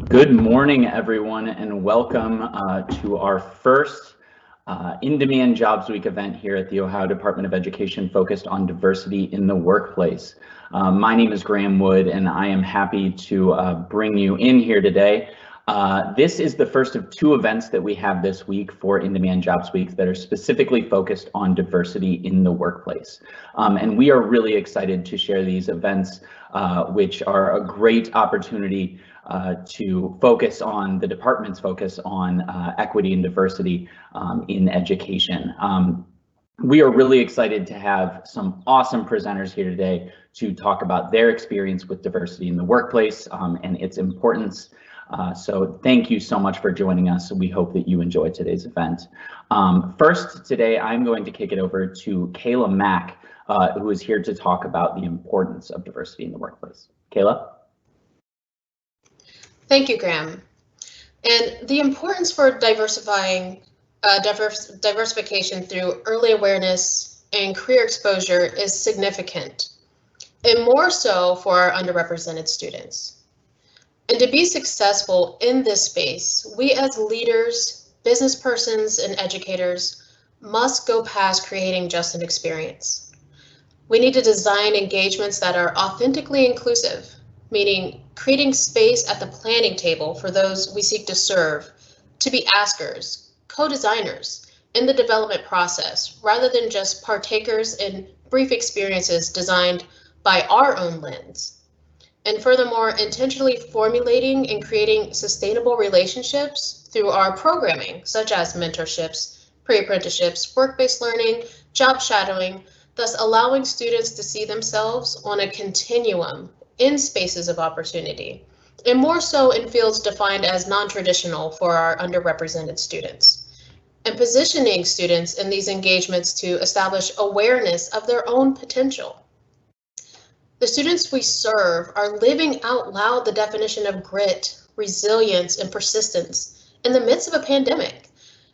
Good morning, everyone, and welcome to our first In-Demand Jobs Week event here at the Ohio Department of Education focused on diversity in the workplace. My name is Graham Wood, and I am happy to bring you in here today. This is the first of two events that we have this week for In-Demand Jobs Week that are specifically focused on diversity in the workplace. And we are really excited to share these events, which are a great opportunity to focus on the department's focus on equity and diversity in education. We are really excited to have some awesome presenters here today to talk about their experience with diversity in the workplace and its importance. So thank you so much for joining us. We hope that you enjoy today's event. First, today I'm going to kick it over to Kayla Mack, who is here to talk about the importance of diversity in the workplace. Kayla? Thank you, Graham. And the importance for diversification through early awareness and career exposure is significant, and more so for our underrepresented students. And to be successful in this space, we as leaders, business persons, and educators must go past creating just an experience. We need to design engagements that are authentically inclusive, meaning creating space at the planning table for those we seek to serve, to be askers, co-designers in the development process, rather than just partakers in brief experiences designed by our own lens. And furthermore, intentionally formulating and creating sustainable relationships through our programming, such as mentorships, pre-apprenticeships, work-based learning, job shadowing, thus allowing students to see themselves on a continuum in spaces of opportunity, and more so in fields defined as non-traditional for our underrepresented students, and positioning students in these engagements to establish awareness of their own potential. The students we serve are living out loud the definition of grit, resilience, and persistence in the midst of a pandemic.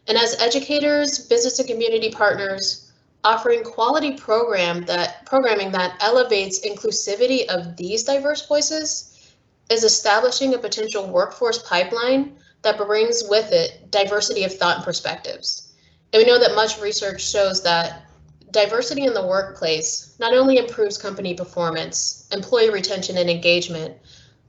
And as educators, business and community partners, offering quality programming that elevates inclusivity of these diverse voices is establishing a potential workforce pipeline that brings with it diversity of thought and perspectives. And we know that much research shows that diversity in the workplace not only improves company performance, employee retention and engagement,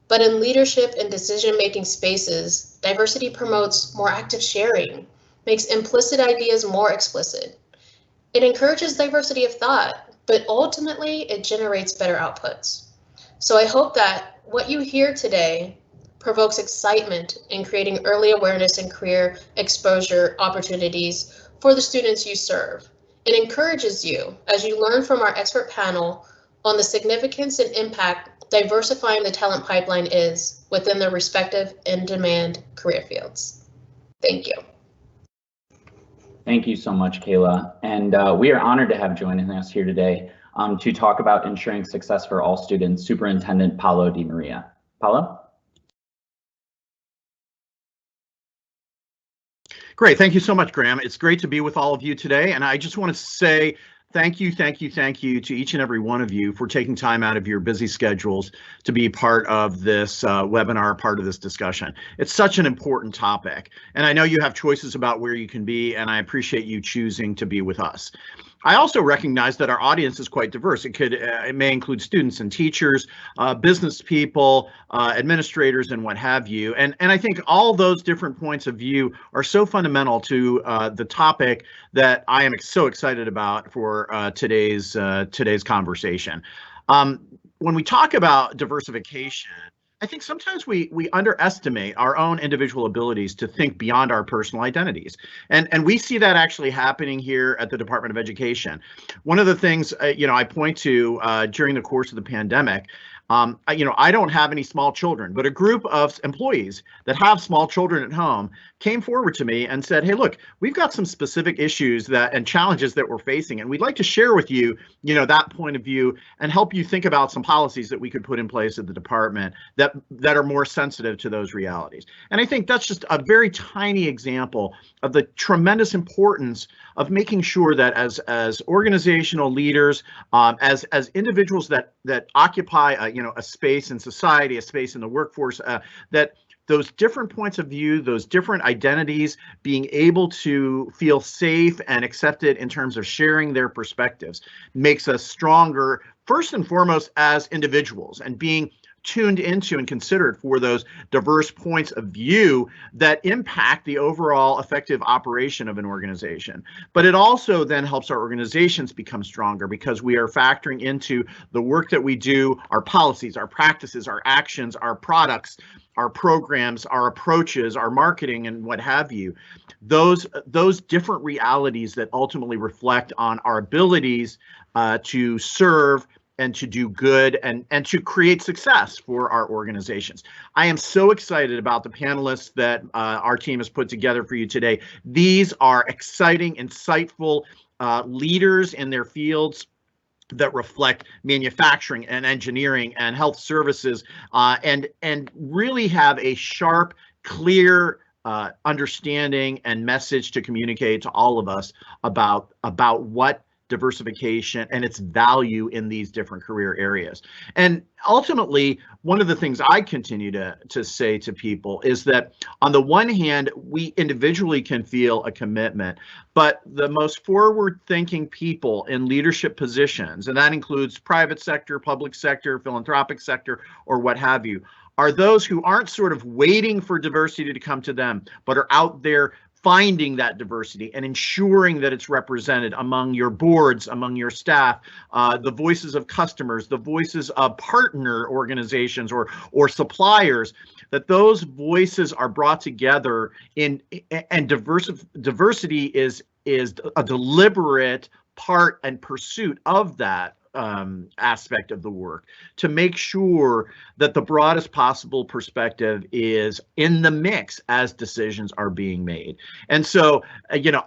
but in leadership and decision-making spaces, diversity promotes more active sharing, makes implicit ideas more explicit. It encourages diversity of thought, but ultimately it generates better outputs. So I hope that what you hear today provokes excitement in creating early awareness and career exposure opportunities for the students you serve. It encourages you as you learn from our expert panel on the significance and impact diversifying the talent pipeline is within their respective in-demand career fields. Thank you. Thank you so much, Kayla. And we are honored to have joining us here today to talk about ensuring success for all students, Superintendent Paulo Di Maria. Paulo? Great, thank you so much, Graham. It's great to be with all of you today. And I just want to say thank you to each and every one of you for taking time out of your busy schedules to be part of this webinar, part of this discussion. It's such an important topic, and I know you have choices about where you can be, and I appreciate you choosing to be with us. I also recognize that our audience is quite diverse. It may include students and teachers, business people, administrators, and what have you. And I think all those different points of view are so fundamental to the topic that I am so excited about for today's conversation. When we talk about diversification, I think sometimes we underestimate our own individual abilities to think beyond our personal identities. And we see that actually happening here at the Department of Education. One of the things, I point to during the course of the pandemic, I don't have any small children, but a group of employees that have small children at home came forward to me and said, hey, look, we've got some specific issues and challenges that we're facing, and we'd like to share with you, that point of view and help you think about some policies that we could put in place at the department that are more sensitive to those realities. And I think that's just a very tiny example of the tremendous importance of making sure that as organizational leaders, as individuals that occupy a space in society, a space in the workforce, that those different points of view, those different identities, being able to feel safe and accepted in terms of sharing their perspectives makes us stronger, first and foremost, as individuals, and being tuned into and considered for those diverse points of view that impact the overall effective operation of an organization. But it also then helps our organizations become stronger because we are factoring into the work that we do, our policies, our practices, our actions, our products, our programs, our approaches, our marketing, and what have you. Those different realities that ultimately reflect on our abilities to serve and to do good and to create success for our organizations. I am so excited about the panelists that our team has put together for you today. These are exciting, insightful leaders in their fields that reflect manufacturing and engineering and health services and really have a sharp, clear understanding and message to communicate to all of us about what diversification and its value in these different career areas. And ultimately, one of the things I continue to say to people is that on the one hand, we individually can feel a commitment, but the most forward-thinking people in leadership positions, and that includes private sector, public sector, philanthropic sector, or what have you, are those who aren't sort of waiting for diversity to come to them, but are out there finding that diversity and ensuring that it's represented among your boards, among your staff, the voices of customers, the voices of partner organizations or suppliers, that those voices are brought together and diversity is a deliberate part and pursuit of that aspect of the work to make sure that the broadest possible perspective is in the mix as decisions are being made. And so,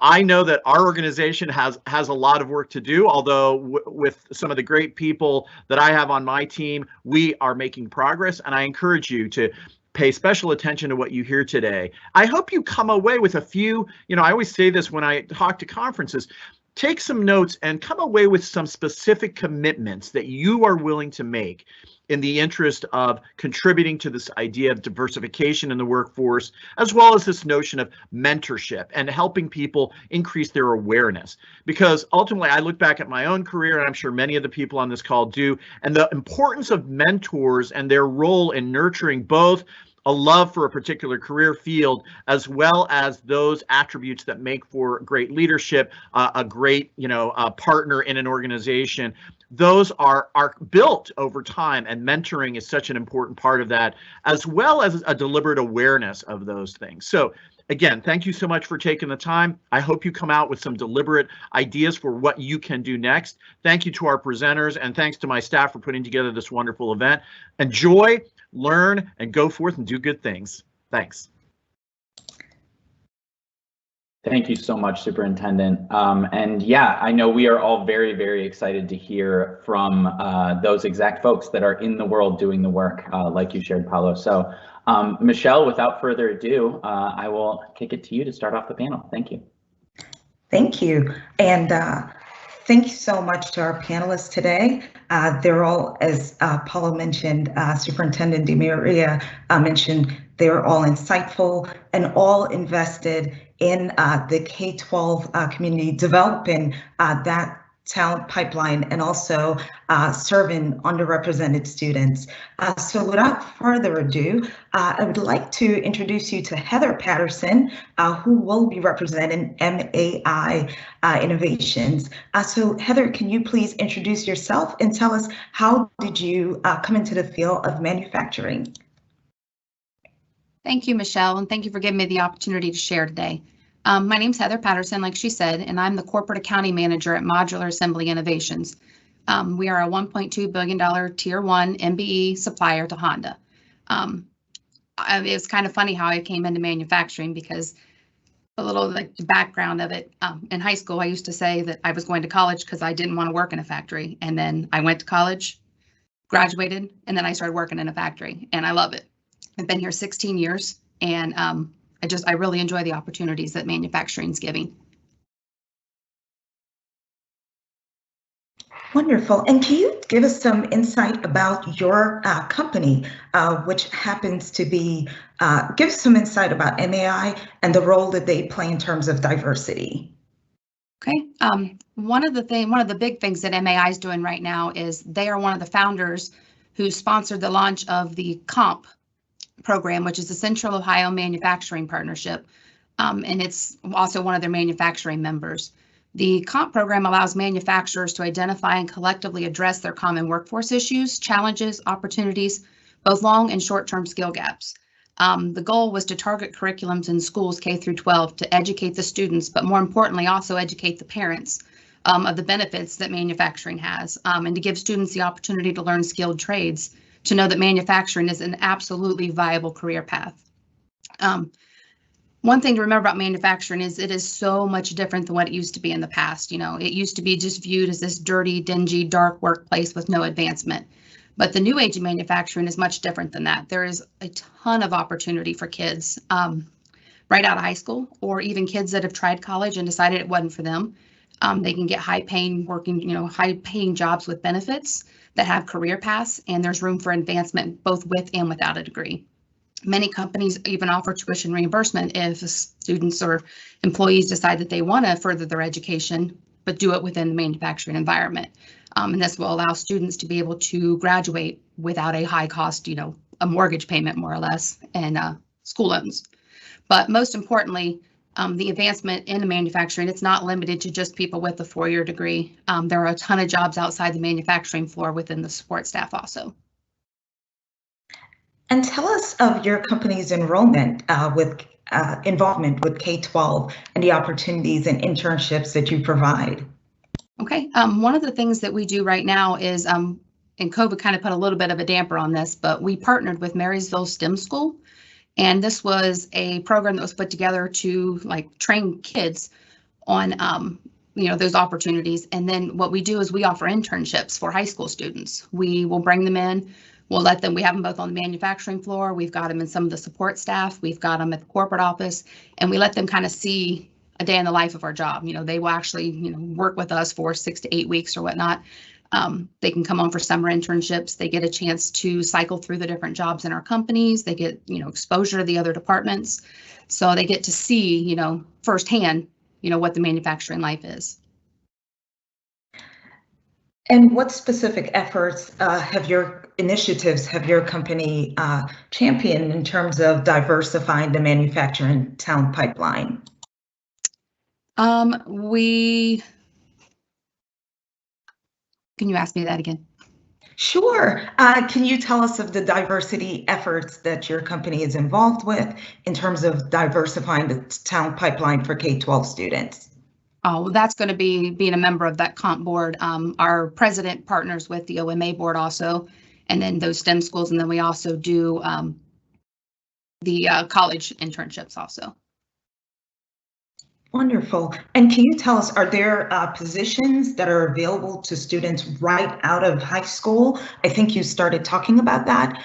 I know that our organization has a lot of work to do, although with some of the great people that I have on my team, we are making progress. And I encourage you to pay special attention to what you hear today. I hope you come away with a few, I always say this when I talk to conferences, take some notes and come away with some specific commitments that you are willing to make in the interest of contributing to this idea of diversification in the workforce, as well as this notion of mentorship and helping people increase their awareness. Because ultimately, I look back at my own career, and I'm sure many of the people on this call do, and the importance of mentors and their role in nurturing both a love for a particular career field, as well as those attributes that make for great leadership, a great, partner in an organization. Those are built over time, and mentoring is such an important part of that, as well as a deliberate awareness of those things. So again, thank you so much for taking the time. I hope you come out with some deliberate ideas for what you can do next. Thank you to our presenters, and thanks to my staff for putting together this wonderful event. Enjoy, learn, and go forth and do good things. Thanks. Thank you so much, Superintendent. And yeah, I know we are all very, very excited to hear from those exact folks that are in the world doing the work, like you shared, Paulo. So Michelle, without further ado, I will kick it to you to start off the panel. Thank you. Thank you. And thank you so much to our panelists today. They're all, as Paulo mentioned, Superintendent DeMaria mentioned, they're all insightful and all invested in the K12 community, developing that talent pipeline and also serving underrepresented students. So without further ado, I would like to introduce you to Heather Patterson, who will be representing MAI Innovations. So Heather, can you please introduce yourself and tell us how did you come into the field of manufacturing? Thank you, Michelle, and thank you for giving me the opportunity to share today. My name's Heather Patterson, like she said, and I'm the Corporate Accounting Manager at Modular Assembly Innovations. We are a $1.2 billion Tier 1 NBE supplier to Honda. It's kind of funny how I came into manufacturing because a little like the background of it. In high school, I used to say that I was going to college because I didn't want to work in a factory. And then I went to college, graduated, and then I started working in a factory, and I love it. I've been here 16 years, and I really enjoy the opportunities that manufacturing is giving. Wonderful. And can you give us some insight about your company, which happens to be, give us some insight about MAI and the role that they play in terms of diversity? Okay. One of the big things that MAI is doing right now is they are one of the founders who sponsored the launch of the COMP program, which is the Central Ohio Manufacturing Partnership. And it's also one of their manufacturing members. The COMP program allows manufacturers to identify and collectively address their common workforce issues, challenges, opportunities, both long and short-term skill gaps. The goal was to target curriculums in schools K through 12 to educate the students, but more importantly, also educate the parents of the benefits that manufacturing has, and to give students the opportunity to learn skilled trades, to know that manufacturing is an absolutely viable career path. One thing to remember about manufacturing is it is so much different than what it used to be in the past. You know, it used to be just viewed as this dirty, dingy, dark workplace with no advancement. But the new age of manufacturing is much different than that. There is a ton of opportunity for kids right out of high school, or even kids that have tried college and decided it wasn't for them. They can get high-paying jobs with benefits that have career paths, and there's room for advancement both with and without a degree. Many companies even offer tuition reimbursement if students or employees decide that they want to further their education, but do it within the manufacturing environment. And this will allow students to be able to graduate without a high cost, a mortgage payment more or less, and school loans. But most importantly, the advancement in the manufacturing, it's not limited to just people with a 4-year degree. There are a ton of jobs outside the manufacturing floor within the support staff also. And tell us of your company's enrollment with involvement with K12 and the opportunities and internships that you provide. Okay, one of the things that we do right now is, and COVID kind of put a little bit of a damper on this, but we partnered with Marysville STEM School. And this was a program that was put together to train kids on, those opportunities. And then what we do is we offer internships for high school students. We will bring them in. We'll we have them both on the manufacturing floor. We've got them in some of the support staff. We've got them at the corporate office, and we let them kind of see a day in the life of our job. They will actually, work with us for 6 to 8 weeks or whatnot. They can come on for summer internships. They get a chance to cycle through the different jobs in our companies. They get, exposure to the other departments. So they get to see, firsthand, what the manufacturing life is. And what specific efforts have your company championed in terms of diversifying the manufacturing talent pipeline? Can you ask me that again? Sure. Can you tell us of the diversity efforts that your company is involved with in terms of diversifying the talent pipeline for K12 students? Oh, well, that's going to be being a member of that comp board. Our president partners with the OMA board also, and then those STEM schools, and then we also do the college internships also. Wonderful. And can you tell us, are there positions that are available to students right out of high school? I think you started talking about that.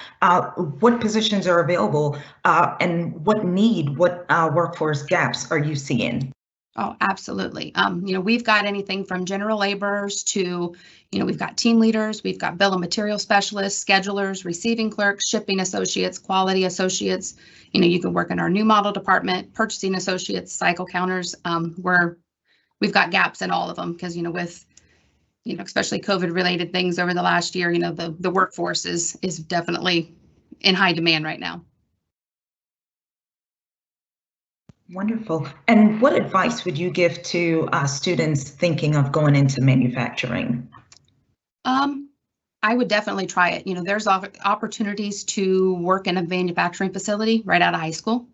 What positions are available and what workforce gaps are you seeing? Oh, absolutely. We've got anything from general laborers to, we've got team leaders, we've got bill of material specialists, schedulers, receiving clerks, shipping associates, quality associates. You can work in our new model department, purchasing associates, cycle counters. We've got gaps in all of them because, with, especially COVID related things over the last year, the workforce is definitely in high demand right now. Wonderful. And what advice would you give to students thinking of going into manufacturing? I would definitely try it. There's opportunities to work in a manufacturing facility right out of high school.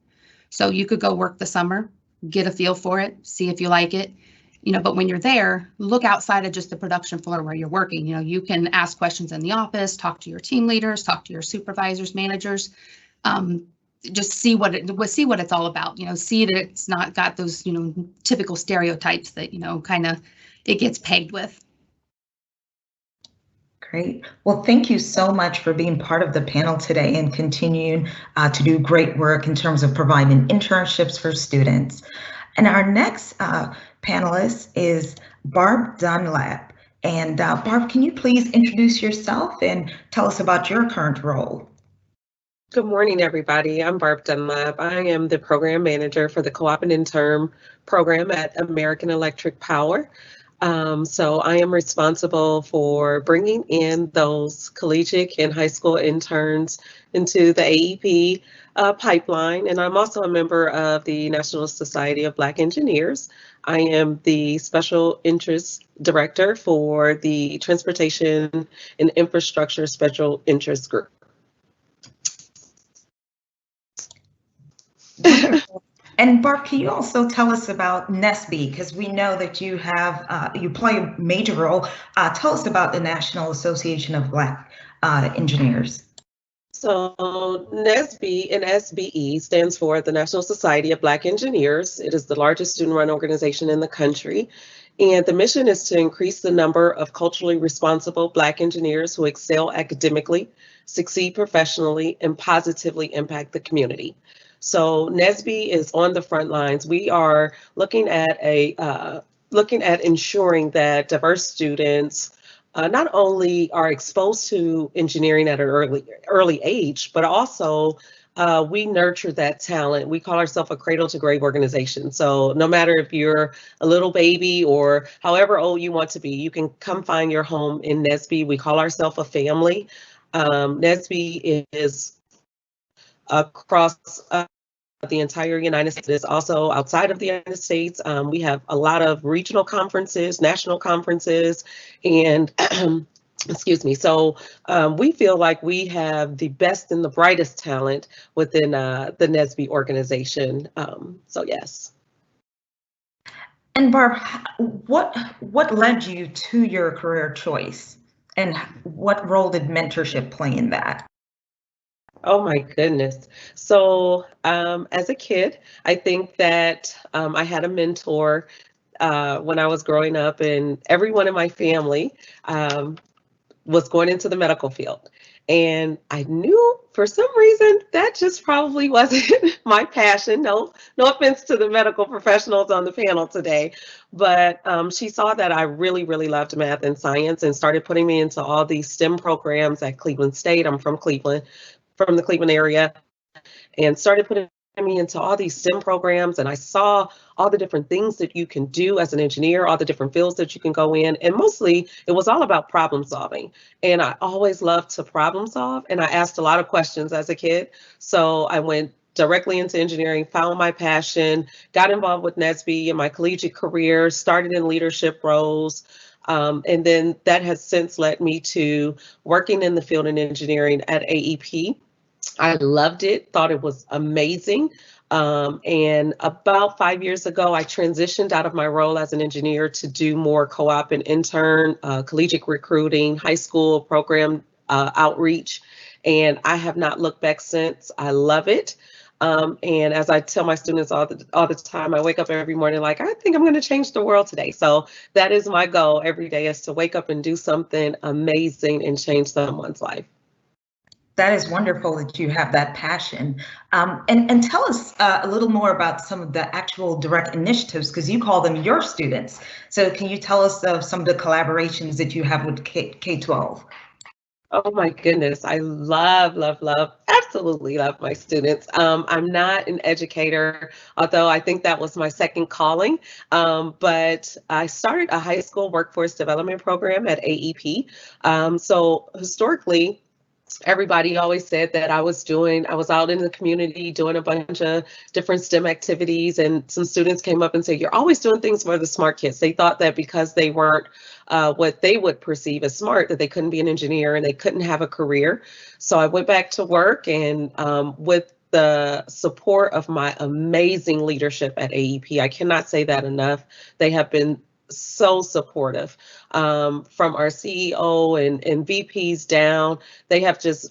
So you could go work the summer, get a feel for it, see if you like it. But when you're there, look outside of just the production floor where you're working. You can ask questions in the office, talk to your team leaders, talk to your supervisors, managers. Just see what it's all about. See that it's not got those typical stereotypes that kind of it gets pegged with. Great. Well, thank you so much for being part of the panel today and continuing to do great work in terms of providing internships for students. And our next panelist is Barb Dunbar. And Barb, can you please introduce yourself and tell us about your current role? Good morning, everybody. I'm Barb Dunbar. I am the program manager for the co-op and intern program at American Electric Power. So I am responsible for bringing in those collegiate and high school interns into the AEP pipeline. And I'm also a member of the National Society of Black Engineers. I am the special interest director for the Transportation and Infrastructure Special Interest Group. Wonderful. And Barb, can you also tell us about NSBE? Because we know that you have you play a major role. Tell us about the National Association of Black Engineers. So NSBE, NSBE stands for the National Society of Black Engineers. It is the largest student-run organization in the country. And the mission is to increase the number of culturally responsible Black engineers who excel academically, succeed professionally, and positively impact the community. So NSBE is on the front lines. We are looking at ensuring that diverse students not only are exposed to engineering at an early age, but also we nurture that talent. We call ourselves a cradle to grave organization. So no matter if you're a little baby or however old you want to be, you can come find your home in NSBE. We call ourselves a family. NSBE is across the entire United States, also outside of the United States. We have a lot of regional conferences, national conferences, and excuse me. So we feel like we have the best and the brightest talent within the NSBE organization. So yes. And Barb, what led you to your career choice, and what role did mentorship play in that? Oh my goodness. So as a kid, I think that I had a mentor when I was growing up, and everyone in my family was going into the medical field. And I knew for some reason that just probably wasn't my passion. No offense to the medical professionals on the panel today, but she saw that I really, really loved math and science and started putting me into all these STEM programs at Cleveland State. I'm from Cleveland, from the Cleveland area, and started putting me into all these STEM programs. And I saw all the different things that you can do as an engineer, all the different fields that you can go in. And mostly it was all about problem solving. And I always loved to problem solve. And I asked a lot of questions as a kid. So I went directly into engineering, found my passion, got involved with NSBE in my collegiate career, started in leadership roles. And then that has since led me to working in the field in engineering at AEP. I loved it, thought it was amazing. And about 5 years ago, I transitioned out of my role as an engineer to do more co-op and intern, collegiate recruiting, high school program outreach. And I have not looked back since. I love it. And as I tell my students all the time, I wake up every morning like, I think I'm going to change the world today. So that is my goal every day, is to wake up and do something amazing and change someone's life. That is wonderful that you have that passion. And tell us a little more about some of the actual direct initiatives, because you call them your students. So can you tell us of some of the collaborations that you have with K12? Oh my goodness, I love, absolutely love my students. I'm not an educator, although I think that was my second calling, but I started a high school workforce development program at AEP. So historically, everybody always said that I was out in the community doing a bunch of different STEM activities, and some students came up and said, you're always doing things for the smart kids. They thought that because they weren't what they would perceive as smart, that they couldn't be an engineer and they couldn't have a career. So I went back to work, and with the support of my amazing leadership at AEP, I cannot say that enough. They have been so supportive, from our CEO and VPs down. They have just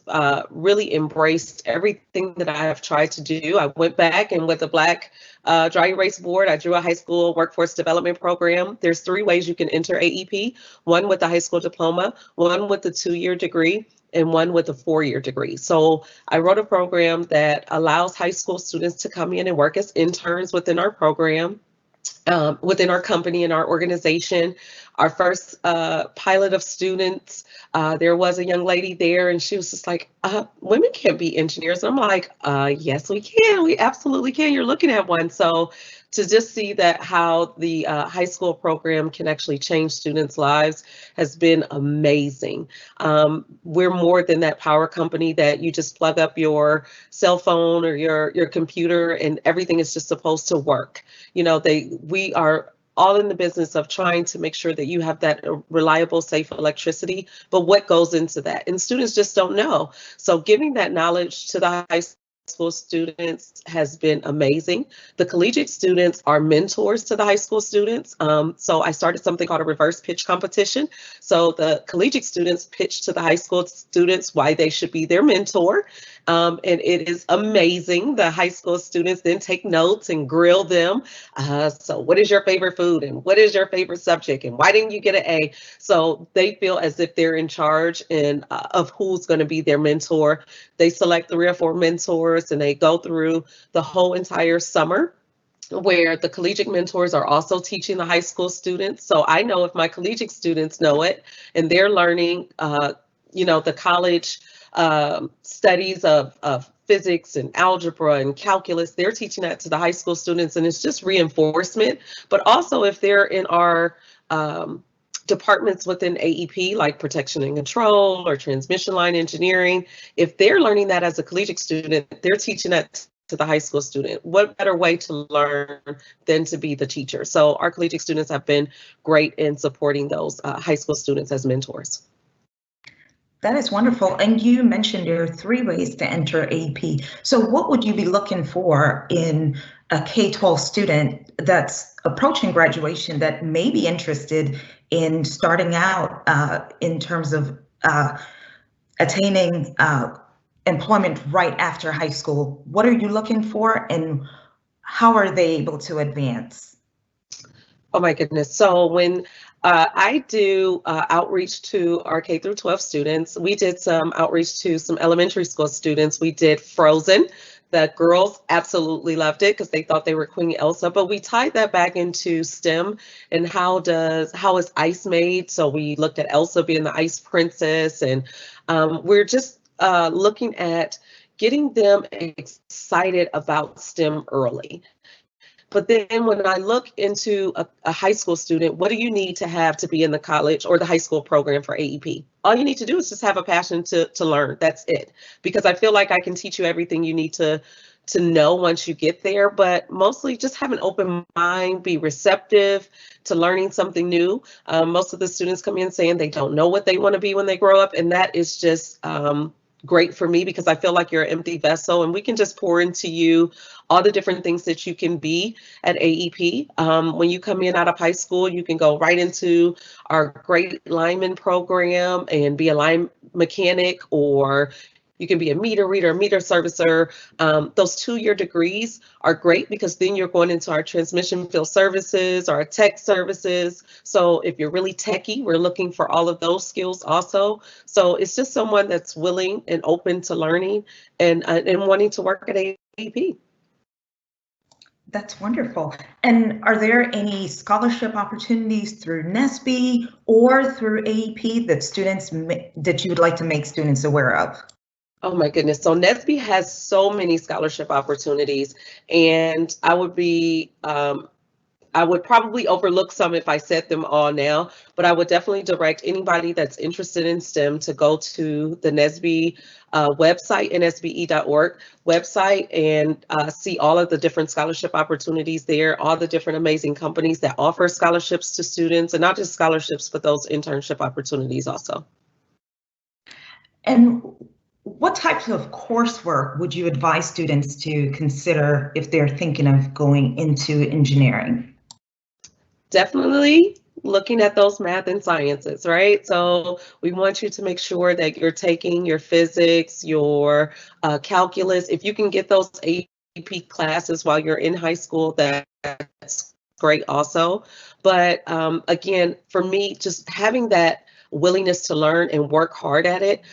really embraced everything that I have tried to do. I went back, and with the Black Dry Erase Board, I drew a high school workforce development program. There's 3 ways you can enter AEP: one with a high school diploma, one with a 2-year degree, and one with a 4-year degree. So I wrote a program that allows high school students to come in and work as interns within our program. within our company and our organization. Our first pilot of students, there was a young lady there, and she was just like, women can't be engineers. And I'm like, yes, we can. We absolutely can. You're looking at one. So to just see that how the high school program can actually change students' lives has been amazing. We're more than that power company that you just plug up your cell phone or your computer and everything is just supposed to work. You know, we are all in the business of trying to make sure that you have that reliable, safe electricity, but what goes into that? And students just don't know. So giving that knowledge to the high school students has been amazing. The collegiate students are mentors to the high school students. So I started something called a reverse pitch competition. So the collegiate students pitch to the high school students why they should be their mentor. And it is amazing. The high school students then take notes and grill them. So what is your favorite food and what is your favorite subject and why didn't you get an A? So they feel as if they're in charge and of who's going to be their mentor. They select 3 or 4 mentors and they go through the whole entire summer, where the collegiate mentors are also teaching the high school students. So I know if my collegiate students know it and they're learning, the college studies of physics and algebra and calculus, they're teaching that to the high school students, and it's just reinforcement. But also if they're in our departments within AEP, like protection and control or transmission line engineering, if they're learning that as a collegiate student, they're teaching that to the high school student. What better way to learn than to be the teacher? So our collegiate students have been great in supporting those high school students as mentors. That is wonderful. And you mentioned there are 3 ways to enter AEP. So what would you be looking for in a K12 student that's approaching graduation that may be interested in starting out in terms of attaining employment right after high school? What are you looking for and how are they able to advance? Oh my goodness. So when I do outreach to our K-12 students, we did some outreach to some elementary school students. We did Frozen. The girls absolutely loved it because they thought they were Queen Elsa, but we tied that back into STEM and how is ice made? So we looked at Elsa being the ice princess, and we're just looking at getting them excited about STEM early. But then when I look into a high school student, what do you need to have to be in the college or the high school program for AEP? All you need to do is just have a passion to learn. That's it. Because I feel like I can teach you everything you need to know once you get there, but mostly just have an open mind, be receptive to learning something new. Most of the students come in saying they don't know what they want to be when they grow up, and that is just great for me because I feel like you're an empty vessel and we can just pour into you all the different things that you can be at AEP. When you come in out of high school, you can go right into our great lineman program and be a line mechanic, or you can be a meter reader, meter servicer. Those 2-year degrees are great because then you're going into our transmission field services, our tech services. So if you're really techie, we're looking for all of those skills also. So it's just someone that's willing and open to learning and wanting to work at AEP. That's wonderful. And are there any scholarship opportunities through NSBE or through AEP that you would like to make students aware of? Oh my goodness. So NSBE has so many scholarship opportunities, and I would probably overlook some if I said them all now, but I would definitely direct anybody that's interested in STEM to go to the NSBE website, nsbe.org website, and see all of the different scholarship opportunities there, all the different amazing companies that offer scholarships to students, and not just scholarships, but those internship opportunities also. And what types of coursework would you advise students to consider if they're thinking of going into engineering? Definitely looking at those math and sciences, right? So we want you to make sure that you're taking your physics, your calculus. If you can get those AP classes while you're in high school, that's great also. But again, for me, just having that willingness to learn and work hard at it.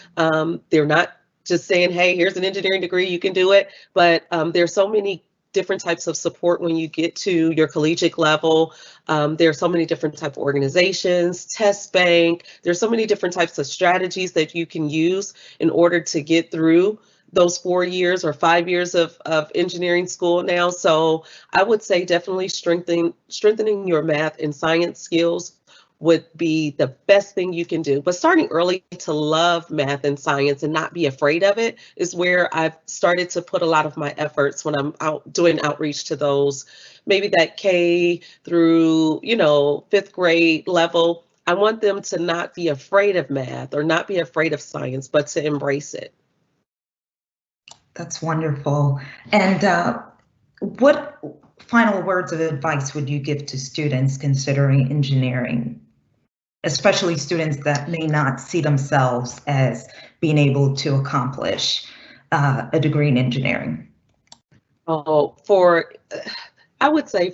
They're not just saying, hey, here's an engineering degree, you can do it. But there's so many different types of support when you get to your collegiate level. There are so many different types of organizations, test bank. There's so many different types of strategies that you can use in order to get through those 4 years or 5 years of engineering school now. So I would say definitely strengthening your math and science skills would be the best thing you can do. But starting early to love math and science and not be afraid of it is where I've started to put a lot of my efforts when I'm out doing outreach to those, maybe that K through, 5th grade level. I want them to not be afraid of math or not be afraid of science, but to embrace it. That's wonderful. And what final words of advice would you give to students considering engineering, especially students that may not see themselves as being able to accomplish a degree in engineering? I would say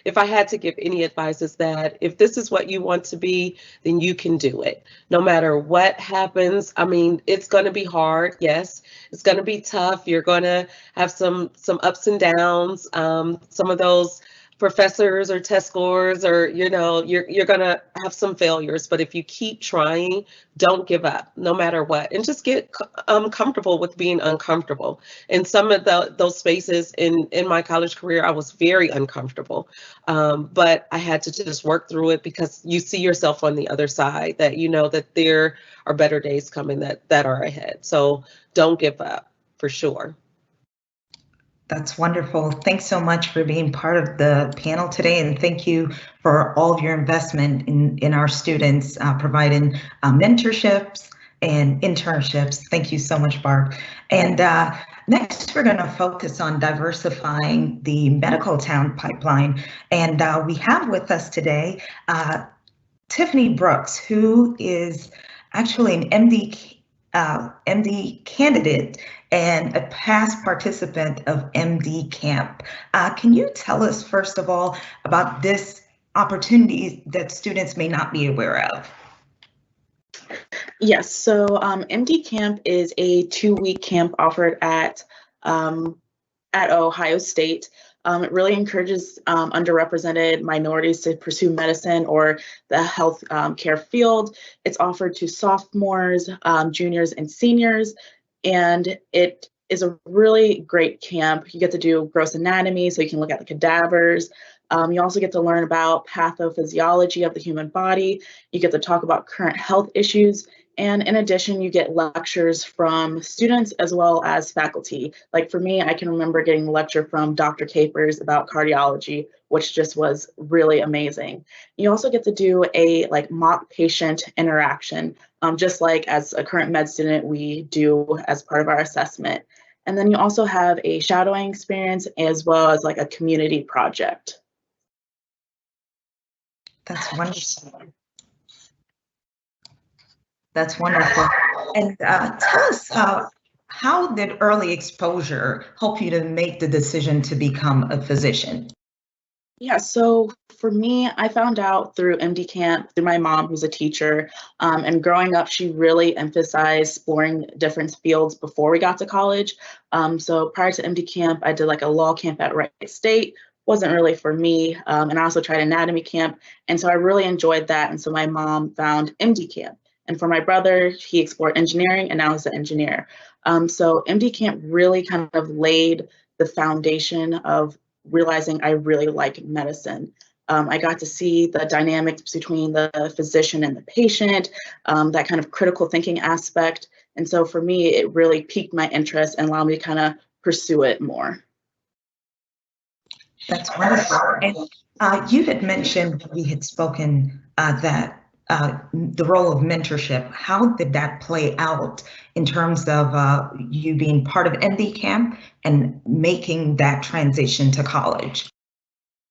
if I had to give any advice, is that if this is what you want to be, then you can do it. No matter what happens. I mean, it's going to be hard. Yes, it's going to be tough. You're going to have some ups and downs. Some of those professors or test scores, or you're going to have some failures. But if you keep trying, don't give up, no matter what, and just get comfortable with being uncomfortable. In some of those spaces in my college career, I was very uncomfortable, but I had to just work through it, because you see yourself on the other side, that that there are better days coming that are ahead. So don't give up, for sure. That's wonderful. Thanks so much for being part of the panel today, and thank you for all of your investment in our students, providing mentorships and internships. Thank you so much, Barb. And next, we're going to focus on diversifying the medical talent pipeline. And we have with us today Tiffany Brooks, who is actually an MD candidate and a past participant of MD Camp. Can you tell us, first of all, about this opportunity that students may not be aware of? Yes, so MD Camp is a 2-week camp offered at Ohio State. It really encourages underrepresented minorities to pursue medicine or the health care field. It's offered to sophomores, juniors, and seniors, and it is a really great camp. You get to do gross anatomy, so you can look at the cadavers. You also get to learn about pathophysiology of the human body. You get to talk about current health issues. And in addition, you get lectures from students as well as faculty. Like for me, I can remember getting a lecture from Dr. Capers about cardiology, which just was really amazing. You also get to do a mock patient interaction, just like as a current med student, we do as part of our assessment. And then you also have a shadowing experience as well as a community project. That's wonderful. That's wonderful. And tell us, how did early exposure help you to make the decision to become a physician? Yeah, so for me, I found out through MD Camp, through my mom, who's a teacher, and growing up, she really emphasized exploring different fields before we got to college. So prior to MD Camp, I did a law camp at Wright State. Wasn't really for me, and I also tried anatomy camp, and so I really enjoyed that, and so my mom found MD Camp. And for my brother, he explored engineering, and now he's an engineer. So MD Camp really kind of laid the foundation of realizing I really like medicine. I got to see the dynamics between the physician and the patient, that kind of critical thinking aspect. And so for me, it really piqued my interest and allowed me to kind of pursue it more. That's wonderful. And you had mentioned, we had spoken that the role of mentorship. How did that play out in terms of you being part of MD Camp and making that transition to college?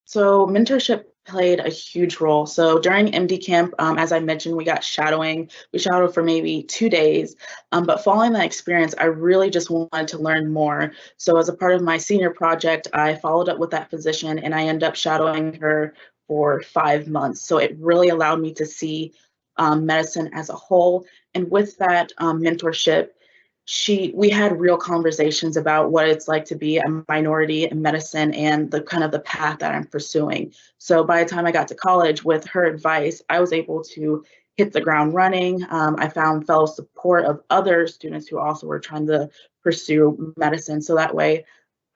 So mentorship played a huge role. So during MD Camp, as I mentioned, we got shadowing. We shadowed for maybe 2 days, but following that experience, I really just wanted to learn more. So as a part of my senior project, I followed up with that physician, and I ended up shadowing her for 5 months. So it really allowed me to see medicine as a whole. And with that mentorship, we had real conversations about what it's like to be a minority in medicine and the kind of the path that I'm pursuing. So by the time I got to college, with her advice, I was able to hit the ground running. I found fellow support of other students who also were trying to pursue medicine. So that way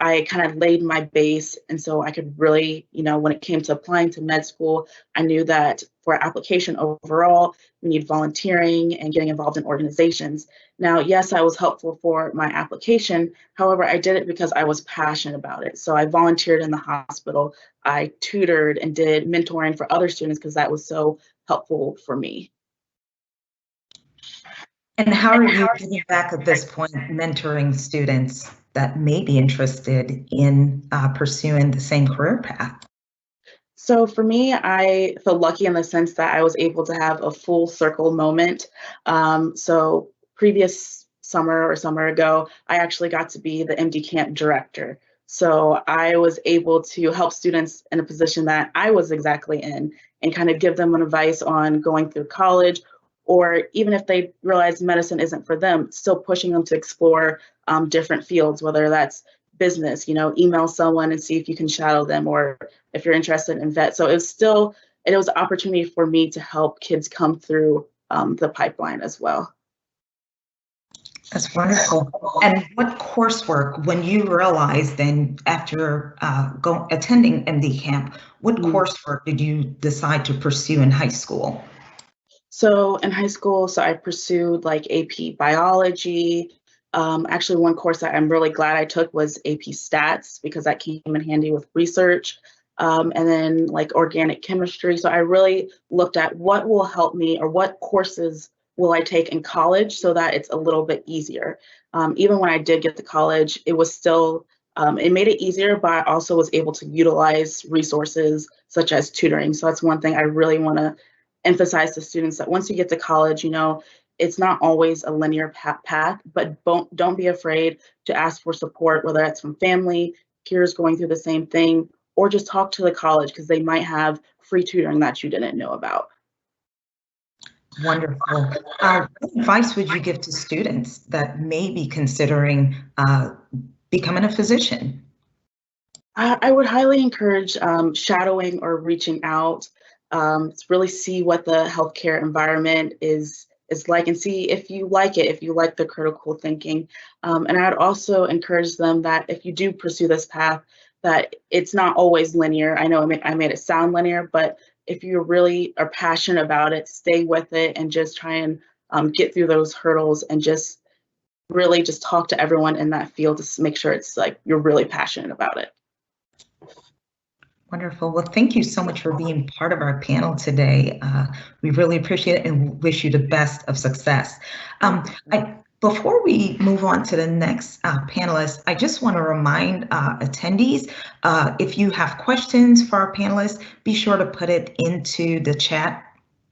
I kind of laid my base. And so I could really, when it came to applying to med school, I knew that for application overall, we need volunteering and getting involved in organizations. Now, yes, I was helpful for my application. However, I did it because I was passionate about it. So I volunteered in the hospital. I tutored and did mentoring for other students because that was so helpful for me. And how are you giving back at this point, mentoring students that may be interested in pursuing the same career path? So for me, I feel lucky in the sense that I was able to have a full circle moment. So previous summer or summer ago, I actually got to be the MD camp director. So I was able to help students in a position that I was exactly in and kind of give them an advice on going through college, or even if they realize medicine isn't for them, still pushing them to explore different fields, whether that's business, email someone and see if you can shadow them, or if you're interested in vet. So it was an opportunity for me to help kids come through the pipeline as well. That's wonderful. And what coursework, when you realized then after attending MD camp, what coursework did you decide to pursue in high school? So in high school, I pursued like AP biology. Actually, one course that I'm really glad I took was AP stats because that came in handy with research. And then like organic chemistry. So I really looked at what will help me, or what courses will I take in college so that it's a little bit easier. Even when I did get to college, it was still, it made it easier, but I also was able to utilize resources such as tutoring. So that's one thing I really want to emphasize to students, that once you get to college, it's not always a linear path, but don't be afraid to ask for support, whether that's from family, peers going through the same thing, or just talk to the college because they might have free tutoring that you didn't know about. Wonderful. What advice would you give to students that may be considering becoming a physician? I would highly encourage shadowing or reaching out to really see what the healthcare environment is like, and see if you like it, if you like the critical thinking. And I'd also encourage them that if you do pursue this path, that it's not always linear. I know I made it sound linear, but if you really are passionate about it, stay with it and just try and get through those hurdles, and just really just talk to everyone in that field to make sure it's like you're really passionate about it. Wonderful. Well, thank you so much for being part of our panel today. We really appreciate it and wish you the best of success. Before we move on to the next panelist, I just want to remind attendees, if you have questions for our panelists, be sure to put it into the chat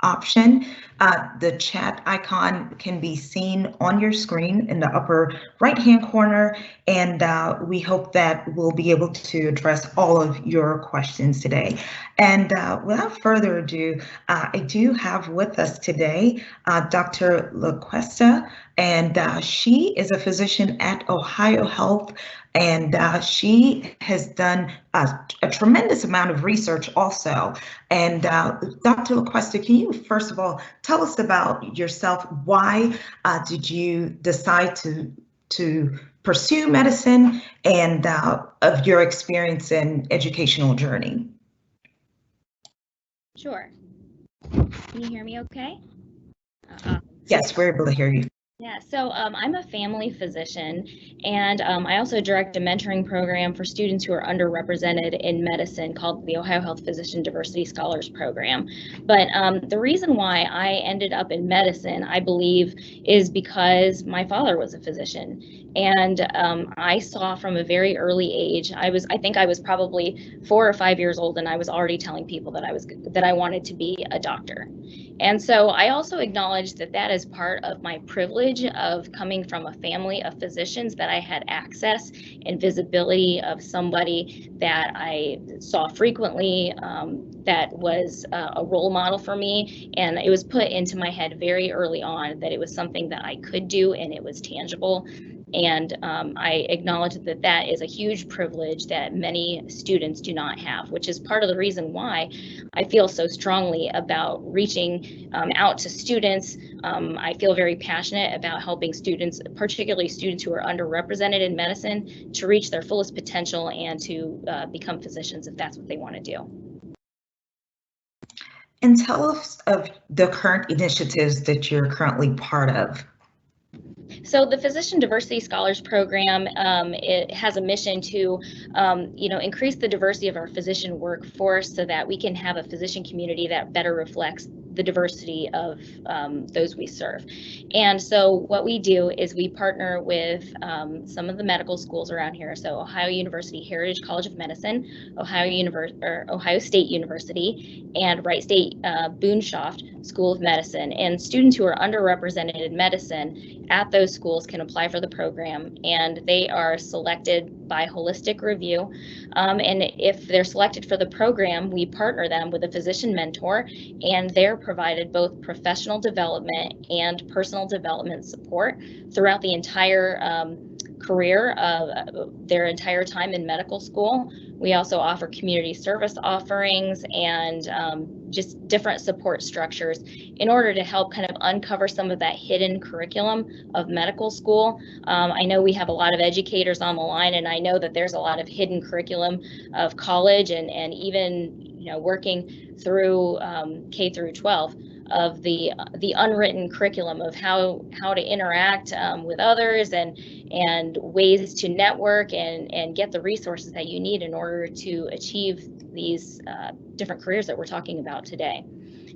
option. The chat icon can be seen on your screen in the upper right-hand corner, and we hope that we'll be able to address all of your questions today. And without further ado, I do have with us today Dr. Quinta, and she is a physician at Ohio Health, and she has done a tremendous amount of research also. And Dr. Quinta, can you first of all tell us about yourself? Why did you decide to pursue medicine, and of your experience and educational journey? Sure. Can you hear me okay? Yes, we're able to hear you. Yeah, so I'm a family physician, and I also direct a mentoring program for students who are underrepresented in medicine called the Ohio Health Physician Diversity Scholars Program. But the reason why I ended up in medicine, I believe, is because my father was a physician. And I saw from a very early age, I think I was probably 4 or 5 years old, and I was already telling people that I wanted to be a doctor. And so I also acknowledge that that is part of my privilege of coming from a family of physicians, that I had access and visibility of somebody that I saw frequently, that was a role model for me. And it was put into my head very early on that it was something that I could do and it was tangible. And I acknowledge that that is a huge privilege that many students do not have, which is part of the reason why I feel so strongly about reaching out to students. I feel very passionate about helping students, particularly students who are underrepresented in medicine, to reach their fullest potential and to become physicians if that's what they want to do. And tell us of the current initiatives that you're currently part of. So the Physician Diversity Scholars Program, it has a mission to, increase the diversity of our physician workforce so that we can have a physician community that better reflects the diversity of those we serve. And so what we do is we partner with some of the medical schools around here. So Ohio University Heritage College of Medicine, Ohio State University, and Wright State Boonshoft School of Medicine. And students who are underrepresented in medicine at those schools can apply for the program, and they are selected by holistic review. And if they're selected for the program, we partner them with a physician mentor, and they're provided both professional development and personal development support throughout the entire career of their entire time in medical school. We also offer community service offerings and just different support structures in order to help kind of uncover some of that hidden curriculum of medical school. I know we have a lot of educators on the line, and I know that there's a lot of hidden curriculum of college and even working through K-12 of the unwritten curriculum of how to interact with others and ways to network and get the resources that you need in order to achieve these different careers that we're talking about today.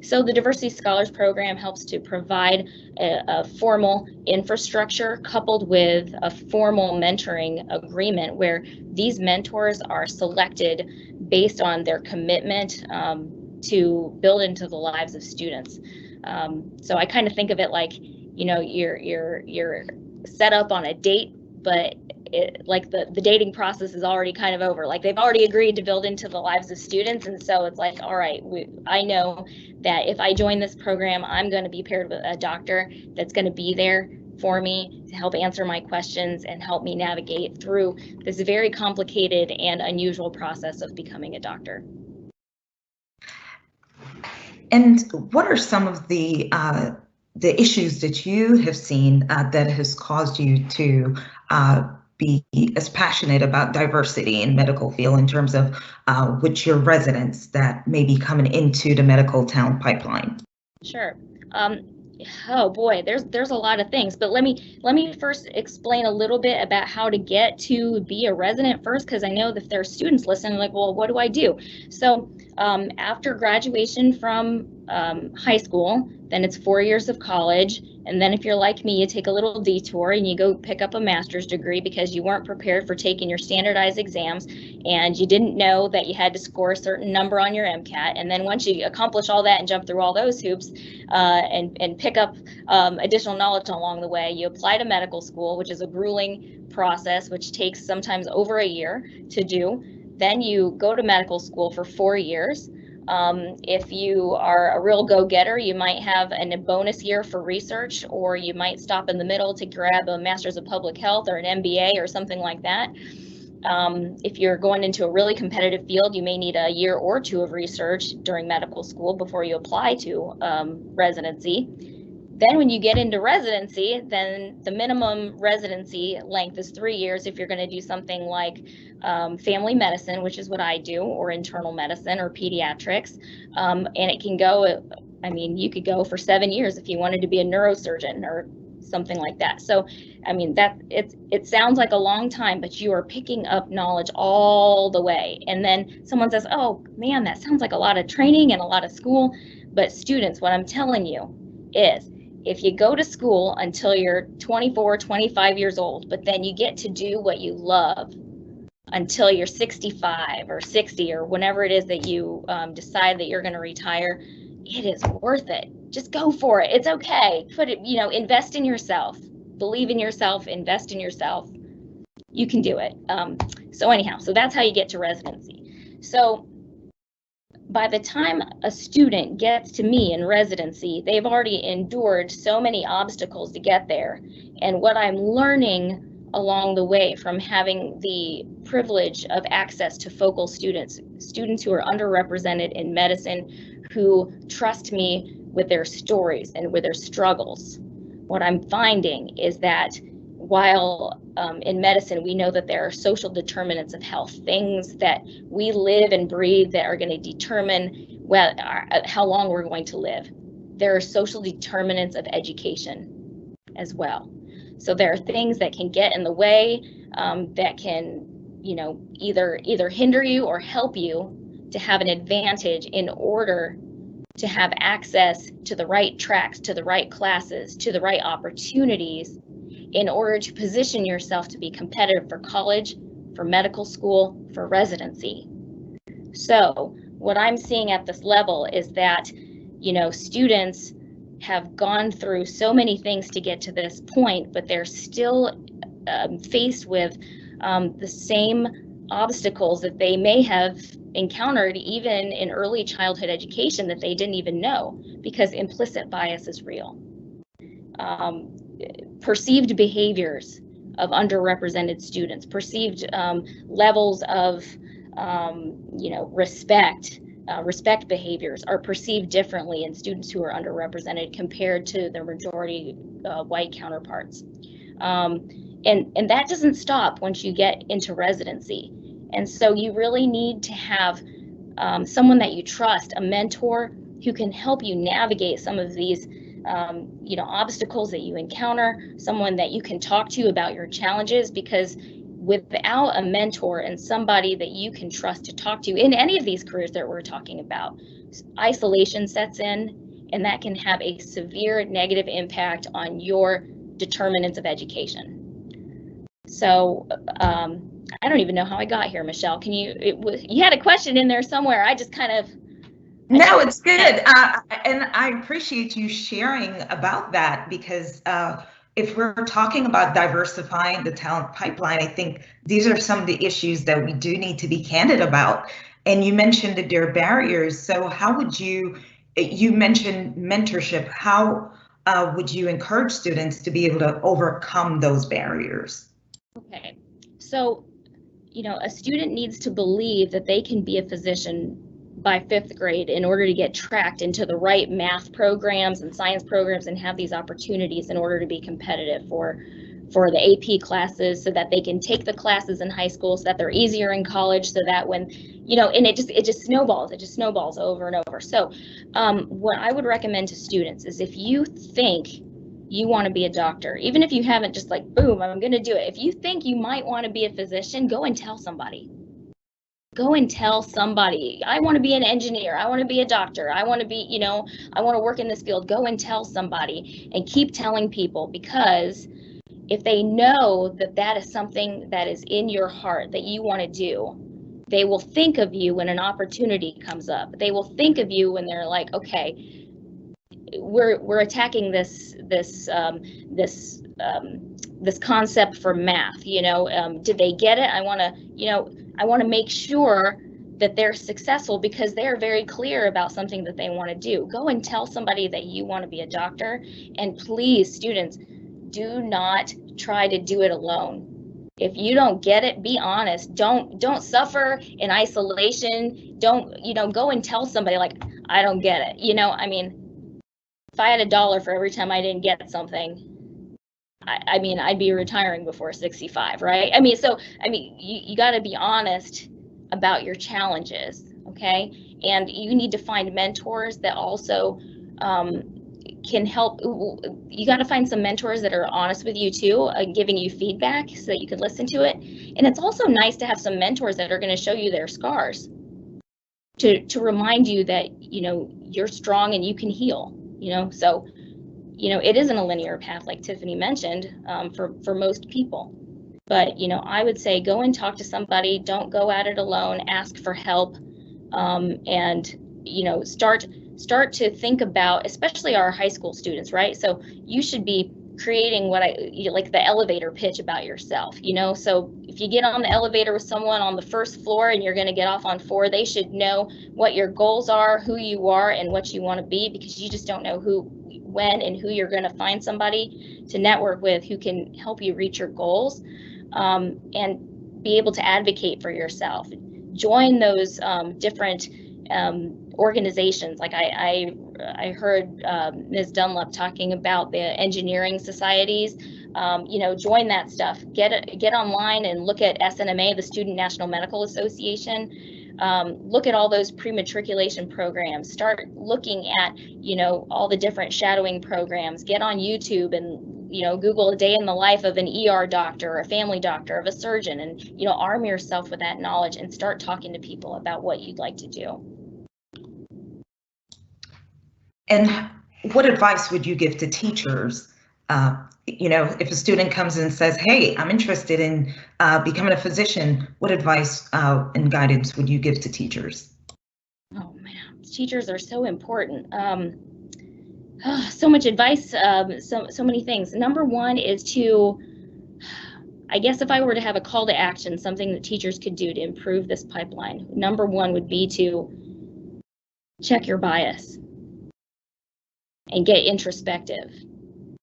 So the Diversity Scholars Program helps to provide a formal infrastructure coupled with a formal mentoring agreement where these mentors are selected based on their commitment to build into the lives of students. So I kind of think of it like, you're set up on a date, but like the dating process is already kind of over. Like they've already agreed to build into the lives of students, and so it's like, all right, I know that if I join this program, I'm going to be paired with a doctor that's going to be there for me to help answer my questions and help me navigate through this very complicated and unusual process of becoming a doctor. And what are some of the issues that you have seen that has caused you to be as passionate about diversity in medical field in terms of with your residents that may be coming into the medical talent pipeline? Sure. Oh boy, there's a lot of things, but let me first explain a little bit about how to get to be a resident first, because I know that there are students listening like, well, what do I do? So after graduation from high school, then it's 4 years of college. And then if you're like me, you take a little detour and you go pick up a master's degree because you weren't prepared for taking your standardized exams and you didn't know that you had to score a certain number on your MCAT. And then once you accomplish all that and jump through all those hoops and pick up additional knowledge along the way, you apply to medical school, which is a grueling process, which takes sometimes over a year to do. Then you go to medical school for 4 years. If you are a real go-getter, you might have a bonus year for research, or you might stop in the middle to grab a Master's of Public Health or an MBA or something like that. If you're going into a really competitive field, you may need a year or two of research during medical school before you apply to residency. Then when you get into residency, then the minimum residency length is 3 years if you're going to do something like family medicine, which is what I do, or internal medicine or pediatrics. And it can go, you could go for 7 years if you wanted to be a neurosurgeon or something like that. So, it sounds like a long time, but you are picking up knowledge all the way. And then someone says, oh man, that sounds like a lot of training and a lot of school. But students, what I'm telling you is, if you go to school until you're 24, 25 years old, but then you get to do what you love until you're 65 or 60 or whenever it is that you decide that you're going to retire, it is worth it. Just go for it. It's okay. Put it, invest in yourself, believe in yourself, invest in yourself. You can do it. So anyhow, so that's how you get to residency. So by the time a student gets to me in residency, they've already endured so many obstacles to get there. And what I'm learning along the way from having the privilege of access to focal students who are underrepresented in medicine, who trust me with their stories and with their struggles. What I'm finding is that while in medicine, we know that there are social determinants of health, things that we live and breathe that are going to determine how long we're going to live. There are social determinants of education as well. So there are things that can get in the way that can, either hinder you or help you to have an advantage in order to have access to the right tracks, to the right classes, to the right opportunities, in order to position yourself to be competitive for college, for medical school, for residency. So what I'm seeing at this level is that, students have gone through so many things to get to this point, but they're still faced with the same obstacles that they may have encountered even in early childhood education that they didn't even know, because implicit bias is real. Perceived behaviors of underrepresented students, perceived levels of respect behaviors are perceived differently in students who are underrepresented compared to their majority white counterparts. And that doesn't stop once you get into residency. And so you really need to have someone that you trust, a mentor who can help you navigate some of these obstacles that you encounter, someone that you can talk to about your challenges, because without a mentor and somebody that you can trust to talk to in any of these careers that we're talking about, isolation sets in, and that can have a severe negative impact on your determinants of education. So I don't even know how I got here, Michelle. You had a question in there somewhere. I just kind of. No, it's good. And I appreciate you sharing about that, because if we're talking about diversifying the talent pipeline, I think these are some of the issues that we do need to be candid about. And you mentioned that there are barriers. So how would you mentioned mentorship, how would you encourage students to be able to overcome those barriers? Okay, so, a student needs to believe that they can be a physician by 5th grade in order to get tracked into the right math programs and science programs and have these opportunities in order to be competitive for the AP classes, so that they can take the classes in high school, so that they're easier in college, so that when, and it just snowballs over and over. So what I would recommend to students is, if you think you want to be a doctor, even if you haven't just like, boom, I'm going to do it. If you think you might want to be a physician, go and tell somebody. Go and tell somebody, I want to be an engineer, I want to be a doctor, I want to be, I want to work in this field. Go and tell somebody, and keep telling people, because if they know that that is something that is in your heart that you want to do, they will think of you when an opportunity comes up. They will think of you when they're like, okay, we're attacking this concept for math. Did they get it? I want to make sure that they're successful, because they're very clear about something that they want to do. Go and tell somebody that you want to be a doctor, and please, students, do not try to do it alone. If you don't get it, be honest. Don't suffer in isolation. Don't, go and tell somebody, like, I don't get it. If I had $1 for every time I didn't get something, I'd be retiring before 65, right? You got to be honest about your challenges, okay? And you need to find mentors that also can help. You got to find some mentors that are honest with you too, giving you feedback so that you can listen to it. And it's also nice to have some mentors that are going to show you their scars, to remind you that, you're strong and you can heal, so. It isn't a linear path, like Tiffany mentioned, for most people. But, I would say go and talk to somebody. Don't go at it alone. Ask for help, and, start start to think about, especially our high school students, right? So you should be creating like the elevator pitch about yourself, so if you get on the elevator with someone on the first floor and you're going to get off on 4, they should know what your goals are, who you are, and what you want to be, because you just don't know when and who you're going to find somebody to network with who can help you reach your goals, and be able to advocate for yourself. Join those different organizations. Like I heard Ms. Dunlap talking about the engineering societies. Join that stuff. Get online and look at SNMA, the Student National Medical Association. Look at all those pre-matriculation programs. Start looking at all the different shadowing programs. Get on YouTube and Google a day in the life of an ER doctor, or a family doctor, of a surgeon, and arm yourself with that knowledge and start talking to people about what you'd like to do. And what advice would you give to teachers? If a student comes and says, hey, I'm interested in becoming a physician, what advice and guidance would you give to teachers? Oh man, teachers are so important. So much advice, so many things. Number one is to, I guess if I were to have a call to action, something that teachers could do to improve this pipeline, number one would be to check your bias and get introspective.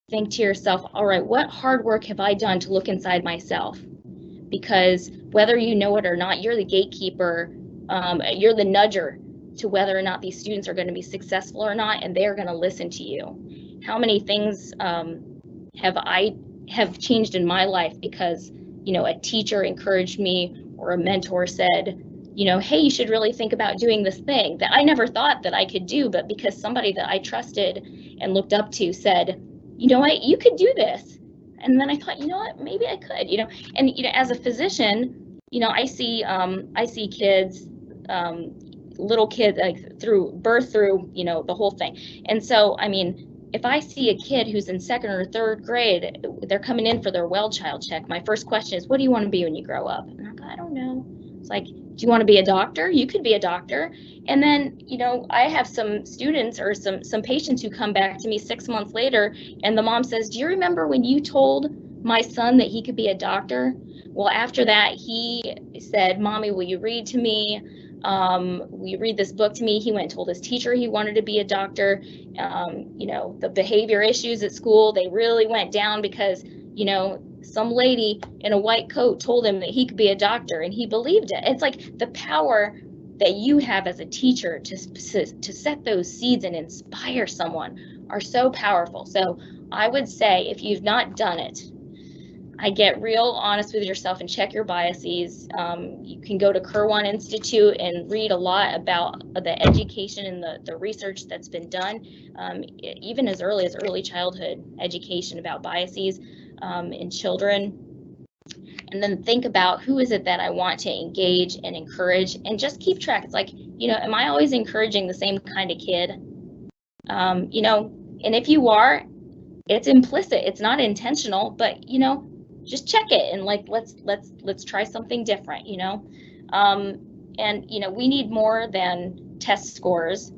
Think to yourself, all right, what hard work have I done to look inside myself? Because whether you know it or not, you're the gatekeeper, you're the nudger to whether or not these students are going to be successful or not, and they're going to listen to you. How many things have changed in my life because a teacher encouraged me, or a mentor said, hey, you should really think about doing this thing that I never thought that I could do, but because somebody that I trusted and looked up to said, you know what, you could do this. And then I thought, maybe I could, and as a physician, I see kids, little kids, like through birth, through, the whole thing. And so, if I see a kid who's in 2nd or 3rd grade, they're coming in for their well child check, my first question is, what do you want to be when you grow up? And I'm like, I don't know. It's like, do you want to be a doctor? You could be a doctor. And then, I have some students or some patients who come back to me 6 months later, and the mom says, do you remember when you told my son that he could be a doctor? Well, after that, he said, Mommy, will you read to me? Will you read this book to me? He went and told his teacher he wanted to be a doctor. The behavior issues at school, they really went down because, some lady in a white coat told him that he could be a doctor, and he believed it. It's like the power that you have as a teacher to set those seeds and inspire someone are so powerful. So I would say, if you've not done it, I get real honest with yourself and check your biases. You can go to Kirwan Institute and read a lot about the education and the research that's been done, even as early as early childhood education about biases in children. And then think about, who is it that I want to engage and encourage, and just keep track. It's like, am I always encouraging the same kind of kid? And if you are, it's implicit, it's not intentional, but just check it and like, let's try something different, and we need more than test scores.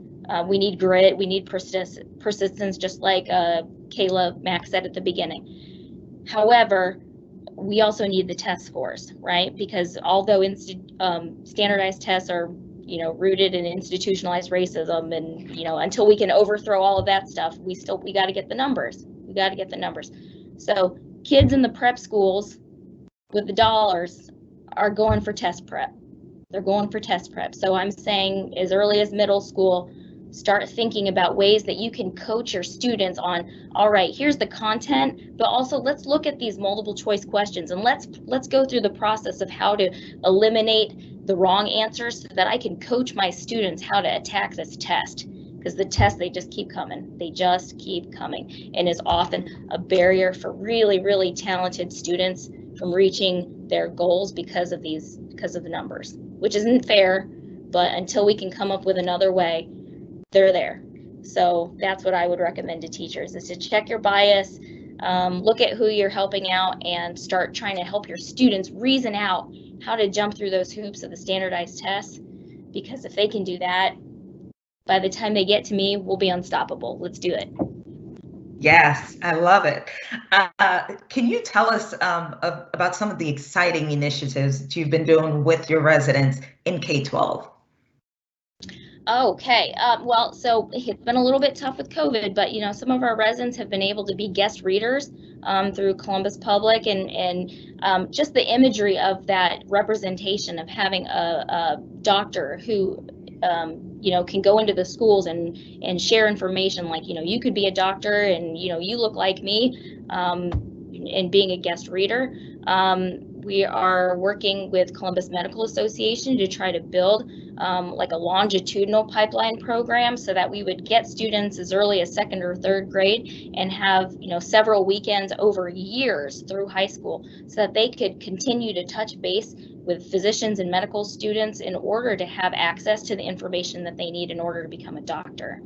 We need grit, we need persistence, just like Kayla Mack said at the beginning. However, we also need the test scores, right? Because although standardized tests are, rooted in institutionalized racism, and until we can overthrow all of that stuff, we got to get the numbers. We got to get the numbers. So kids in the prep schools with the dollars are going for test prep. They're going for test prep. So I'm saying, as early as middle school, start thinking about ways that you can coach your students on, all right, here's the content, but also let's look at these multiple choice questions, and let's go through the process of how to eliminate the wrong answers so that I can coach my students how to attack this test. Because the tests, they just keep coming. They just keep coming, and is often a barrier for really, really talented students from reaching their goals because of the numbers, which isn't fair, but until we can come up with another way, they're there. So that's what I would recommend to teachers, is to check your bias, look at who you're helping out, and start trying to help your students reason out how to jump through those hoops of the standardized tests. Because if they can do that, by the time they get to me, we'll be unstoppable. Let's do it. Yes, I love it. Can you tell us about some of the exciting initiatives that you've been doing with your residents in K12? Okay, well, so it's been a little bit tough with COVID, but some of our residents have been able to be guest readers through Columbus Public, and just the imagery of that representation of having a doctor who can go into the schools and share information like, you could be a doctor and, you look like me, and being a guest reader. We are working with Columbus Medical Association to try to build like a longitudinal pipeline program so that we would get students as early as 2nd or 3rd grade and have several weekends over years through high school so that they could continue to touch base with physicians and medical students in order to have access to the information that they need in order to become a doctor.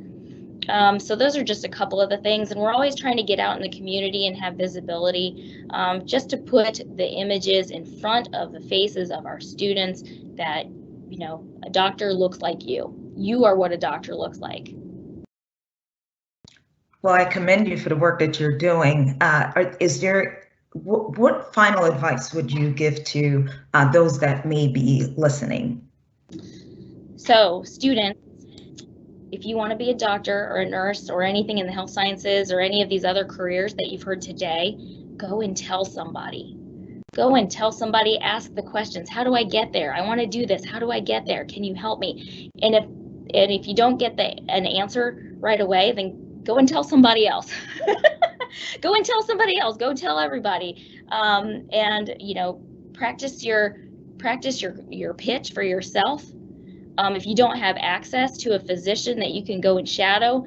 So those are just a couple of the things, and we're always trying to get out in the community and have visibility, just to put the images in front of the faces of our students that, a doctor looks like you. You are what a doctor looks like. Well, I commend you for the work that you're doing. What final advice would you give to those that may be listening? So, students, if you want to be a doctor or a nurse or anything in the health sciences or any of these other careers that you've heard today, go and tell somebody. Go and tell somebody, ask the questions. How do I get there? I want to do this. How do I get there? Can you help me? And if you don't get an answer right away, then go and tell somebody else. Go and tell somebody else. Go tell everybody. And practice your pitch for yourself. If you don't have access to a physician that you can go and shadow,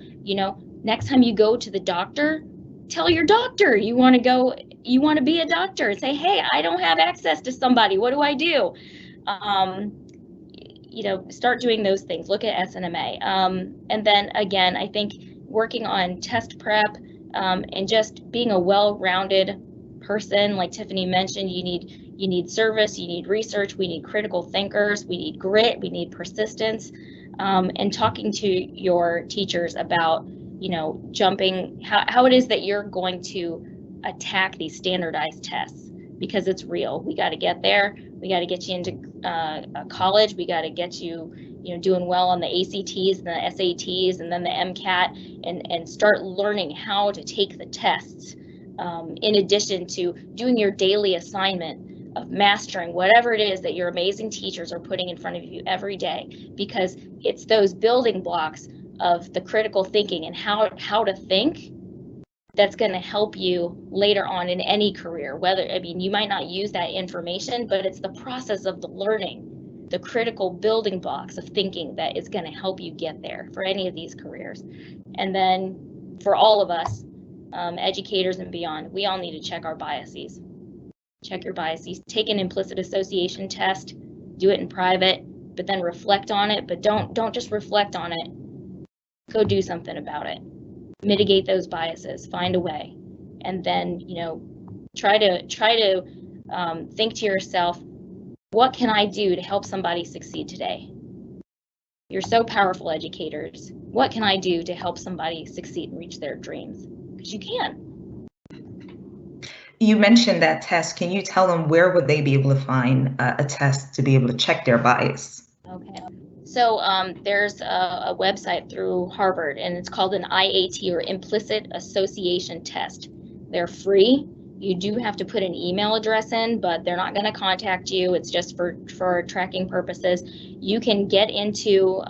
next time you go to the doctor, tell your doctor you want to be a doctor and say, hey, I don't have access to somebody. What do I do? Start doing those things. Look at SNMA. And then again, I think working on test prep and just being a well-rounded person, like Tiffany mentioned, you need service, you need research, we need critical thinkers, we need grit, we need persistence, and talking to your teachers about, jumping, how it is that you're going to attack these standardized tests, because it's real. We got to get there. We got to get you into college. We got to get you, doing well on the ACTs and the SATs and then the MCAT, and start learning how to take the tests. In addition to doing your daily assignment of mastering whatever it is that your amazing teachers are putting in front of you every day, because it's those building blocks of the critical thinking and how to think that's going to help you later on in any career. You might not use that information, but it's the process of the learning, the critical building blocks of thinking that is going to help you get there for any of these careers. And then for all of us, educators and beyond, we all need to check our biases. Check your biases. Take an implicit association test. Do it in private, but then reflect on it. But don't just reflect on it. Go do something about it. Mitigate those biases. Find a way, and then try to think to yourself, what can I do to help somebody succeed today? You're so powerful, educators. What can I do to help somebody succeed and reach their dreams? Because you can. You mentioned that test. Can you tell them where would they be able to find a test to be able to check their bias? Okay. So there's a website through Harvard, and it's called an IAT, or Implicit Association Test. They're free. You do have to put an email address in, but they're not going to contact you. It's just for tracking purposes. You can get into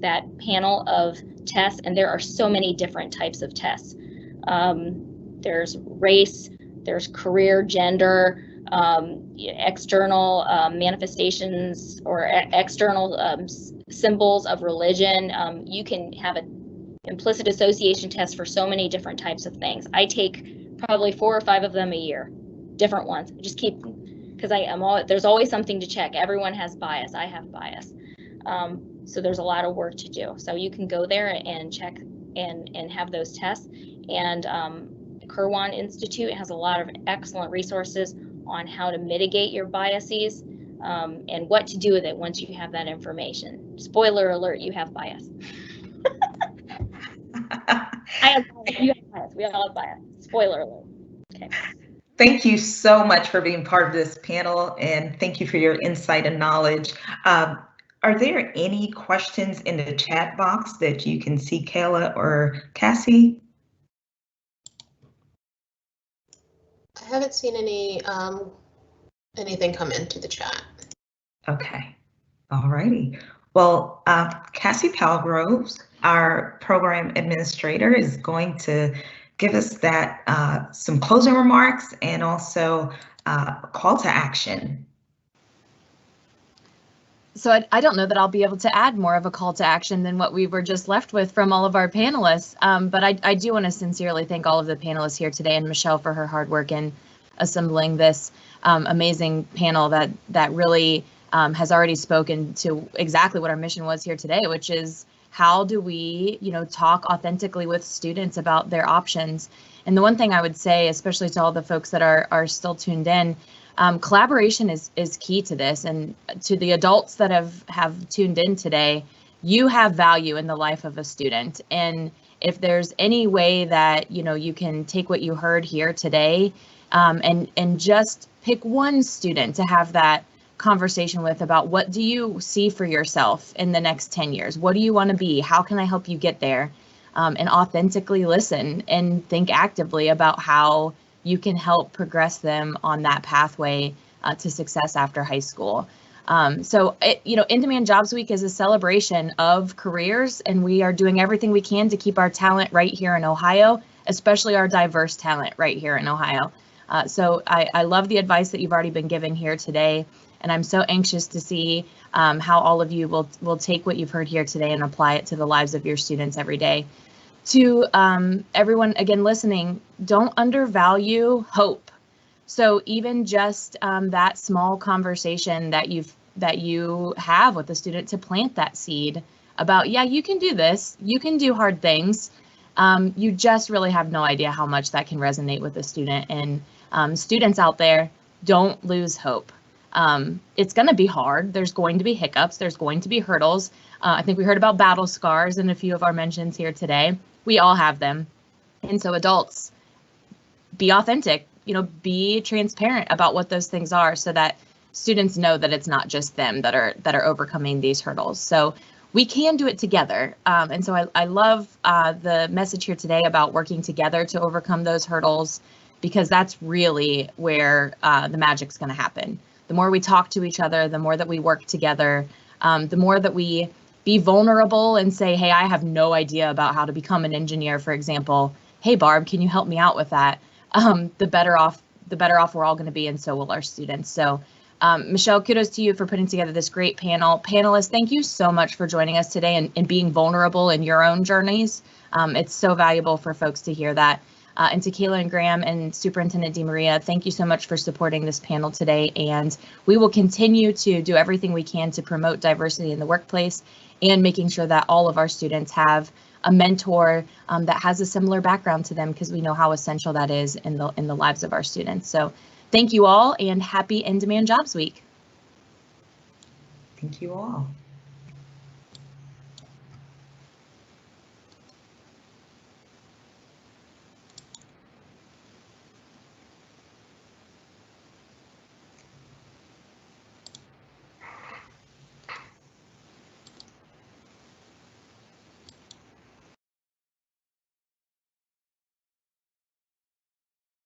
that panel of tests, and there are so many different types of tests. There's race, there's career, gender, external manifestations or external symbols of religion. You can have an implicit association test for so many different types of things. I take probably 4 or 5 of them a year, different ones. Just keep, because there's always something to check. Everyone has bias. I have bias. So there's a lot of work to do. So you can go there and check and have those tests. And the Kirwan Institute has a lot of excellent resources on how to mitigate your biases and what to do with it once you have that information. Spoiler alert, you have bias. I have bias. You have bias. We all have bias. Spoiler alert. Okay. Thank you so much for being part of this panel, and thank you for your insight and knowledge. Are there any questions in the chat box that you can see, Kayla or Cassie? I haven't seen any anything come into the chat. Okay, all righty. Well, Cassie Palgroves, our program administrator, is going to give us that some closing remarks and also a call to action. So I don't know that I'll be able to add more of a call to action than what we were just left with from all of our panelists. But I do want to sincerely thank all of the panelists here today and Michelle for her hard work in assembling this amazing panel that really has already spoken to exactly what our mission was here today, which is how do we, talk authentically with students about their options. And the one thing I would say, especially to all the folks that are still tuned in, collaboration is key to this. And to the adults that have tuned in today, you have value in the life of a student. And if there's any way that, you can take what you heard here today and just pick one student to have that conversation with about what do you see for yourself in the next 10 years? What do you want to be? How can I help you get there? And authentically listen and think actively about how you can help progress them on that pathway to success after high school. So, In-Demand Jobs Week is a celebration of careers, and we are doing everything we can to keep our talent right here in Ohio, especially our diverse talent right here in Ohio. So I love the advice that you've already been given here today, and I'm so anxious to see how all of you will take what you've heard here today and apply it to the lives of your students every day. To everyone, again, listening, don't undervalue hope. So even just that small conversation that you have with the student to plant that seed about, yeah, you can do this, you can do hard things. You just really have no idea how much that can resonate with a student. And students out there, don't lose hope. It's going to be hard. There's going to be hiccups. There's going to be hurdles. I think we heard about battle scars in a few of our mentions here today. We all have them. And so adults, be authentic, be transparent about what those things are so that students know that it's not just them that are overcoming these hurdles. So we can do it together. And so I love the message here today about working together to overcome those hurdles, because that's really where the magic's going to happen. The more we talk to each other, the more that we work together, the more that we be vulnerable and say, hey, I have no idea about how to become an engineer, for example. Hey, Barb, can you help me out with that? The better off we're all going to be, and so will our students. So Michelle, kudos to you for putting together this great panel. Panelists, thank you so much for joining us today and being vulnerable in your own journeys. It's so valuable for folks to hear that. And to Kayla and Graham and Superintendent DeMaria, thank you so much for supporting this panel today. And we will continue to do everything we can to promote diversity in the workplace and making sure that all of our students have a mentor that has a similar background to them, because we know how essential that is in the lives of our students. So thank you all, and happy In-Demand Jobs Week. Thank you all.